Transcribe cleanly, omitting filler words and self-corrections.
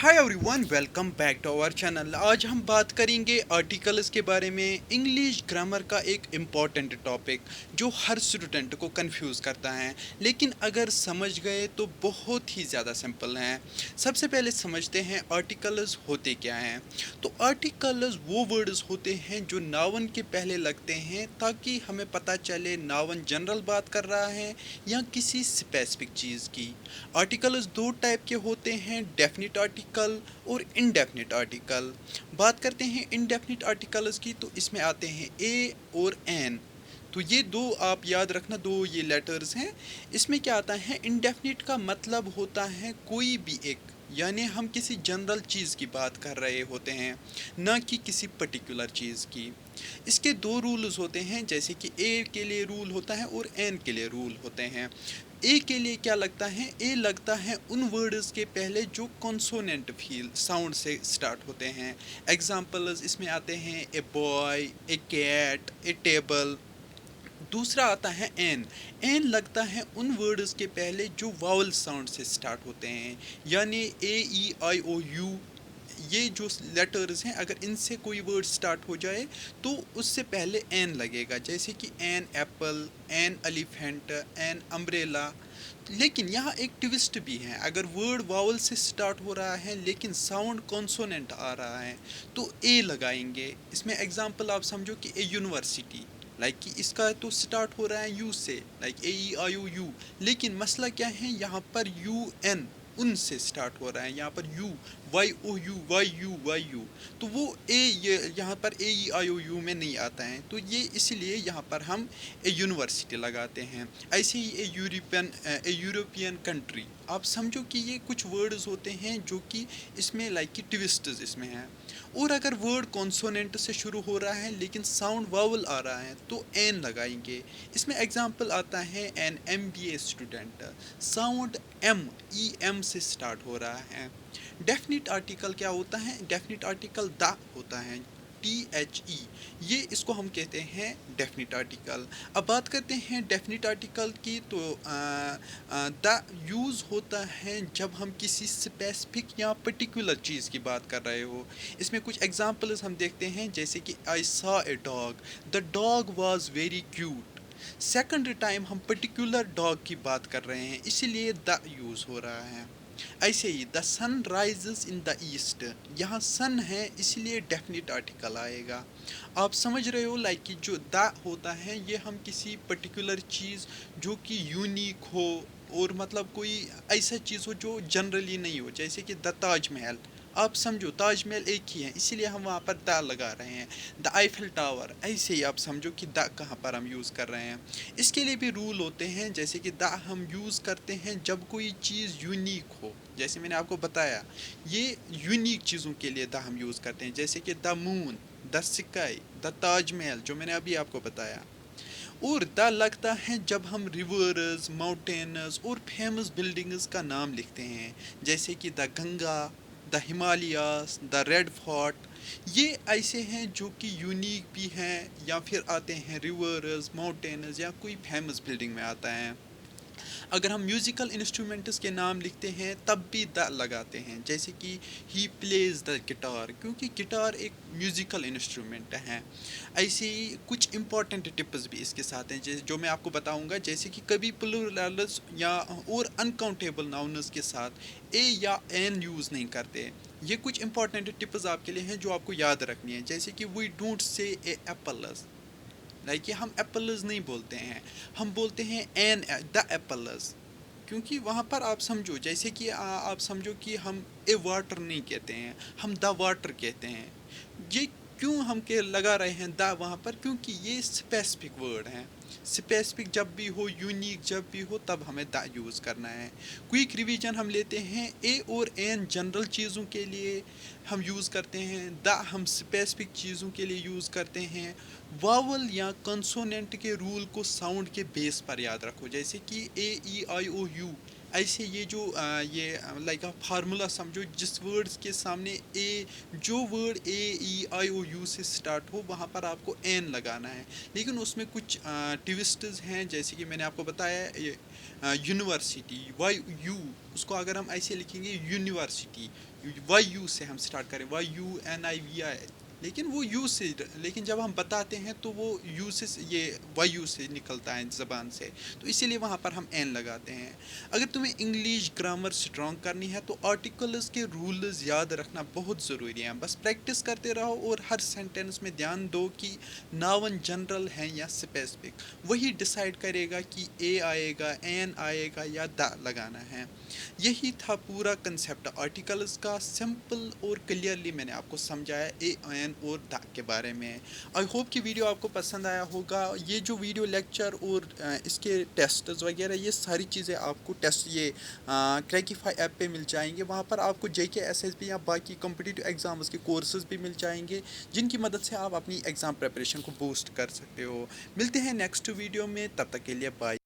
Hi everyone, welcome back to our channel. आज हम बात करेंगे आर्टिकल्स के बारे में। इंग्लिश ग्रामर का एक इम्पॉर्टेंट टॉपिक जो हर स्टूडेंट को कंफ्यूज करता है, लेकिन अगर समझ गए तो बहुत ही ज़्यादा सिंपल हैं। सबसे पहले समझते हैं आर्टिकल्स होते क्या हैं। तो आर्टिकल्स वो वर्ड्स होते हैं जो नाउन के पहले लगते हैं ताकि हमें पता चले नाउन जनरल बात कर रहा है या किसी स्पेसिफिक चीज़ की। आर्टिकल्स दो टाइप के होते हैं, डेफिनिट आर्टिकल और इनडेफिनिट आर्टिकल। बात करते हैं इनडेफिनिट आर्टिकल्स की, तो इसमें आते हैं ए और एन। तो ये दो आप याद रखना, दो ये लेटर्स हैं। इसमें क्या आता है, इनडेफिनिट का मतलब होता है कोई भी एक, यानी हम किसी जनरल चीज़ की बात कर रहे होते हैं, ना कि किसी पर्टिकुलर चीज़ की। इसके दो रूल्स होते हैं, जैसे कि ए के लिए रूल होता है और एन के लिए रूल होते हैं। ए के लिए क्या लगता है, ए लगता है उन वर्ड्स के पहले जो कॉन्सोनेंट फील साउंड से स्टार्ट होते हैं। एग्जाम्पल्स इसमें आते हैं a boy, a cat, a table. दूसरा आता है एन। एन लगता है उन वर्ड्स के पहले जो वावल साउंड से स्टार्ट होते हैं, यानी ए ई आई ओ यू। ये जो लेटर्स हैं, अगर इनसे कोई वर्ड स्टार्ट हो जाए तो उससे पहले एन लगेगा, जैसे कि an apple, an elephant, an umbrella. लेकिन यहाँ एक ट्विस्ट भी है, अगर वर्ड वावल से स्टार्ट हो रहा है लेकिन साउंड कॉन्सोनेंट आ रहा है तो ए लगाएंगे। इसमें एग्जांपल आप समझो कि ए यूनिवर्सिटी, लाइक कि इसका तो स्टार्ट हो रहा है यू से, like a E I O you. लेकिन मसला क्या है, यहाँ पर यू एन उनसे स्टार्ट हो रहा है, यहाँ पर U Y O U, Y U. तो वो ए, ये यहाँ पर ए ई आई ओ यू में नहीं आता है, तो ये इसीलिए यहाँ पर हम ए यूनिवर्सिटी लगाते हैं। ऐसे ही ए यूरोपियन कंट्री। आप समझो कि ये कुछ वर्ड्स होते हैं जो कि इसमें लाइक कि ट्विस्ट्स इसमें हैं। और अगर वर्ड कॉन्सोनेंट से शुरू हो रहा है लेकिन साउंड वावल आ रहा है तो एन लगाएंगे। इसमें एग्जांपल आता है an M B A student, sound M E M से स्टार्ट हो रहा है। डेफिनिट आर्टिकल क्या होता है, डेफिनिट आर्टिकल द होता है, टी एच ई। ये इसको हम कहते हैं डेफिनिट आर्टिकल। अब बात करते हैं डेफिनिट आर्टिकल की, तो द यूज़ होता है जब हम किसी स्पेसिफिक या पर्टिकुलर चीज़ की बात कर रहे हो। इसमें कुछ एग्जांपल्स हम देखते हैं, जैसे कि I saw a dog, the dog was very cute. Second time हम पर्टिकुलर डॉग की बात कर रहे हैं, इसीलिए द यूज़ हो रहा है। ऐसे ही the sun rises in the east, यहाँ सन है इसलिए डेफिनिट आर्टिकल आएगा। आप समझ रहे हो, लाइक कि जो द होता है ये हम किसी पर्टिकुलर चीज़ जो कि यूनिक हो, और मतलब कोई ऐसा चीज़ हो जो जनरली नहीं हो, जैसे कि द ताजमहल। आप समझो ताजमहल एक ही है, इसीलिए हम वहाँ पर द लगा रहे हैं। द आईफिल टावर, ऐसे ही आप समझो कि द कहाँ पर हम यूज़ कर रहे हैं। इसके लिए भी रूल होते हैं, जैसे कि द हम यूज़ करते हैं जब कोई चीज़ यूनिक हो, जैसे मैंने आपको बताया ये यूनिक चीज़ों के लिए द हम यूज़ करते हैं, जैसे कि the moon, the sky, the Taj Mahal जो मैंने अभी आपको बताया। और द लगता है जब हम रिवर्स, माउंटेन्स और फेमस बिल्डिंग्स का नाम लिखते हैं, जैसे कि the Ganga, the Himalayas, the red fort. ये ऐसे हैं जो कि यूनिक भी हैं, या फिर आते हैं रिवर्स, माउंटेन्स या कोई फेमस बिल्डिंग में आता है। अगर हम म्यूज़िकल इंस्ट्रूमेंट्स के नाम लिखते हैं तब भी द लगाते हैं, जैसे कि ही प्लेज द गिटार, क्योंकि गिटार एक म्यूज़िकल इंस्ट्रूमेंट है। ऐसे ही कुछ इंपॉर्टेंट टिप्स भी इसके साथ हैं, जैसे जो मैं आपको बताऊंगा, जैसे कि कभी प्लूरल्स या और अनकाउंटेबल नाउन्स के साथ ए या एन यूज़ नहीं करते। ये कुछ इंपॉर्टेंट टिप्स आपके लिए हैं जो आपको याद रखनी है, जैसे कि we don't say A apples, like ये हम एप्पल्स नहीं बोलते हैं, हम बोलते हैं एन द एप्पल्स। क्योंकि वहाँ पर आप समझो, जैसे कि आप समझो कि हम ए वाटर नहीं कहते हैं, हम द वाटर कहते हैं। ये क्यों हम के लगा रहे हैं द वहाँ पर, क्योंकि ये स्पेसिफिक वर्ड हैं। स्पेसिफिक जब भी हो, यूनिक जब भी हो, तब हमें द यूज़ करना है। क्विक रिवीजन हम लेते हैं, ए और एन जनरल चीज़ों के लिए हम यूज़ करते हैं, द हम स्पेसिफिक चीज़ों के लिए यूज़ करते हैं। वावल या कंसोनेंट के रूल को साउंड के बेस पर याद रखो, जैसे कि ए ई आई ओ यू। ऐसे ये जो ये लाइक आप फार्मूला समझो, जिस वर्ड्स के सामने ए, जो word A E I O U से स्टार्ट हो वहाँ पर आपको एन लगाना है। लेकिन उसमें कुछ ट्विस्ट्स हैं, जैसे कि मैंने आपको बताया, ये यूनिवर्सिटी, वाई यू, उसको अगर हम ऐसे लिखेंगे यूनिवर्सिटी, वाई यू से हम स्टार्ट करें, Y U N I V I, लेकिन वो यू से, लेकिन जब हम बताते हैं तो वो यू से ये वाई यू से निकलता है ज़बान से, तो इसीलिए वहाँ पर हम एन लगाते हैं। अगर तुम्हें इंग्लिश ग्रामर स्ट्रॉन्ग करनी है तो आर्टिकल्स के रूल्स याद रखना बहुत ज़रूरी है। बस प्रैक्टिस करते रहो और हर सेंटेंस में ध्यान दो कि नाउन जनरल हैं या स्पेसिफिक, वही डिसाइड करेगा कि ए आएगा, एन आएगा या द लगाना है। यही था पूरा कंसेप्ट आर्टिकल्स का, सिंपल और क्लियरली मैंने आपको समझाया ए एन और द के बारे में। आई होप कि वीडियो आपको पसंद आया होगा। ये जो वीडियो लेक्चर और इसके टेस्ट वगैरह ये सारी चीज़ें आपको टेस्ट ये क्रैकिफाई ऐप पे मिल जाएंगे। वहाँ पर आपको जेके एसएसबी या बाकी कॉम्पिटिटिव एग्ज़ाम्स के कोर्सेज भी मिल जाएंगे, जिनकी मदद से आप अपनी एग्ज़ाम प्रिपरेशन को बूस्ट कर सकते हो। मिलते हैं नेक्स्ट वीडियो में, तब तक के लिए बाय।